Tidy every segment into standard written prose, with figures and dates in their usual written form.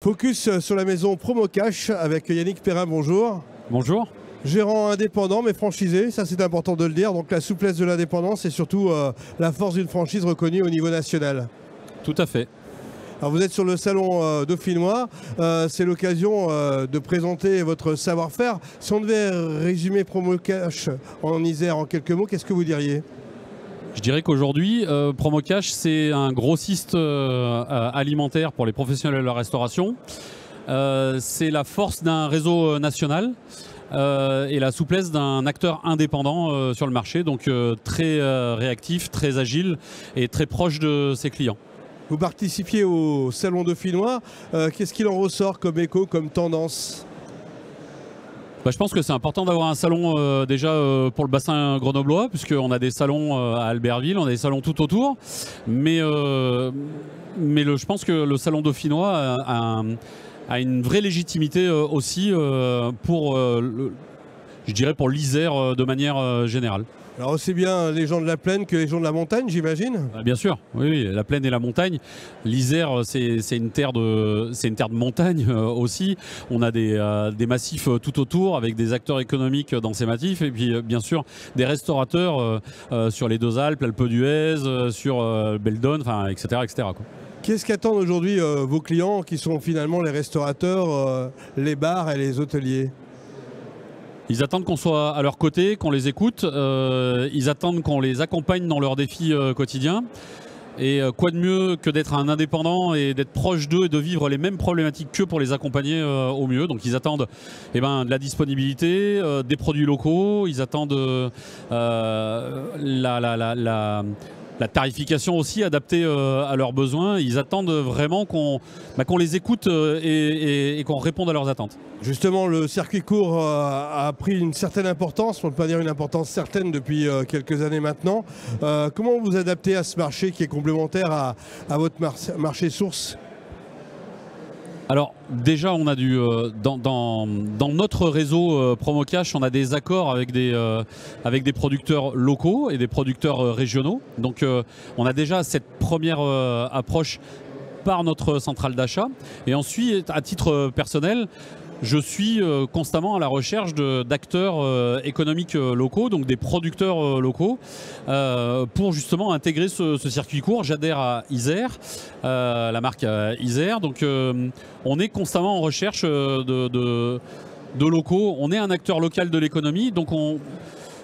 Focus sur la maison Promocash avec Yannick Perrin, bonjour. Bonjour. Gérant indépendant mais franchisé, ça c'est important de le dire. Donc la souplesse de l'indépendance et surtout la force d'une franchise reconnue au niveau national. Tout à fait. Alors vous êtes sur le salon dauphinois, c'est l'occasion de présenter votre savoir-faire. Si on devait résumer Promocash en Isère en quelques mots, qu'est-ce que vous diriez ? Je dirais qu'aujourd'hui, Promocash, c'est un grossiste alimentaire pour les professionnels de la restauration. C'est la force d'un réseau national et la souplesse d'un acteur indépendant sur le marché, donc très réactif, très agile et très proche de ses clients. Vous participiez au salon dauphinois, qu'est-ce qu'il en ressort comme écho, comme tendance ? Je pense que c'est important d'avoir un salon déjà pour le bassin grenoblois, puisqu'on a des salons à Albertville, on a des salons tout autour. Mais je pense que le salon dauphinois a une vraie légitimité aussi pour l'Isère de manière générale. Alors aussi bien les gens de la plaine que les gens de la montagne, j'imagine ? Bien sûr, oui, la plaine et la montagne. L'Isère, c'est une terre de montagne aussi. On a des massifs tout autour avec des acteurs économiques dans ces massifs et puis bien sûr des restaurateurs sur les deux Alpes, l'Alpe d'Huez, sur Beldon, etc. quoi. Qu'est-ce qu'attendent aujourd'hui vos clients qui sont finalement les restaurateurs, les bars et les hôteliers ? Ils attendent qu'on soit à leur côté, qu'on les écoute, ils attendent qu'on les accompagne dans leurs défis quotidiens. Et quoi de mieux que d'être un indépendant et d'être proche d'eux et de vivre les mêmes problématiques qu'eux pour les accompagner au mieux. Donc ils attendent de la disponibilité, des produits locaux, ils attendent la tarification aussi adaptée à leurs besoins. Ils attendent vraiment qu'on les écoute et qu'on réponde à leurs attentes. Justement, le circuit court a pris une certaine importance, pour ne pas dire une importance certaine depuis quelques années maintenant. Comment vous adaptez à ce marché qui est complémentaire à votre marché source ? Alors déjà, on a dans notre réseau Promocash, on a des accords avec des producteurs locaux et des producteurs régionaux. Donc on a déjà cette première approche par notre centrale d'achat. Et ensuite, à titre personnel, je suis constamment à la recherche d'acteurs économiques locaux, donc des producteurs locaux, pour justement intégrer ce circuit court. J'adhère à Isère, la marque Isère, donc on est constamment en recherche de locaux. On est un acteur local de l'économie, donc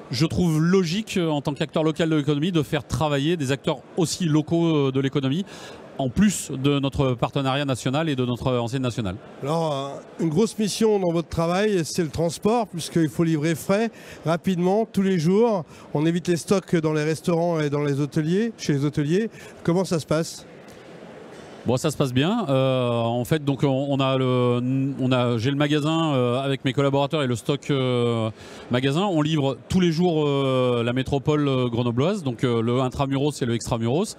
je trouve logique en tant qu'acteur local de l'économie de faire travailler des acteurs aussi locaux de l'économie, en plus de notre partenariat national et de notre enseigne nationale. Alors, une grosse mission dans votre travail, c'est le transport, puisqu'il faut livrer frais, rapidement, tous les jours. On évite les stocks dans les restaurants et dans les hôteliers, chez les hôteliers. Comment ça se passe ? Bon, ça se passe bien. En fait, donc j'ai le magasin avec mes collaborateurs et le stock magasin. On livre tous les jours la métropole grenobloise, donc le intramuros et le extramuros,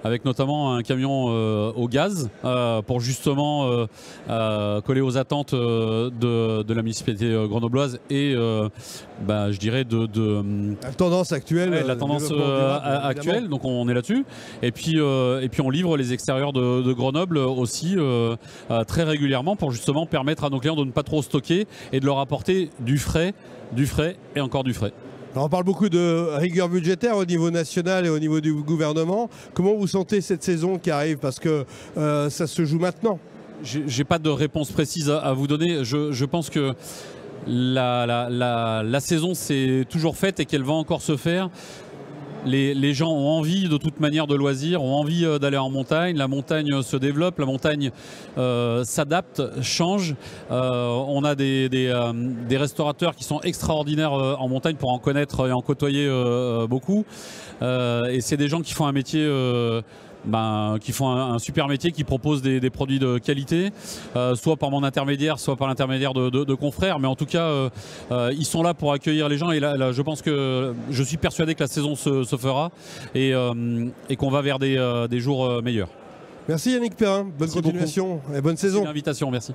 avec notamment un camion au gaz pour justement coller aux attentes de la municipalité grenobloise et je dirais la tendance actuelle. La tendance actuelle, donc on est là-dessus. Et puis on livre les extérieurs de Grenoble aussi très régulièrement pour justement permettre à nos clients de ne pas trop stocker et de leur apporter du frais et encore du frais. Alors on parle beaucoup de rigueur budgétaire au niveau national et au niveau du gouvernement. Comment vous sentez cette saison qui arrive ? Parce que ça se joue maintenant. J'ai pas de réponse précise à vous donner. Je pense que la saison s'est toujours faite et qu'elle va encore se faire. Les gens ont envie de toute manière de loisirs, ont envie d'aller en montagne. La montagne se développe, la montagne s'adapte, change. On a des restaurateurs qui sont extraordinaires en montagne pour en connaître et en côtoyer beaucoup. Et c'est des gens qui font un métier... qui font un super métier, qui proposent des produits de qualité, soit par mon intermédiaire, soit par l'intermédiaire de confrères. Mais en tout cas, ils sont là pour accueillir les gens. Et là, je suis persuadé que la saison se fera et qu'on va vers des jours meilleurs. Merci Yannick Perrin, bonne continuation et bonne saison. Merci de l'invitation, merci.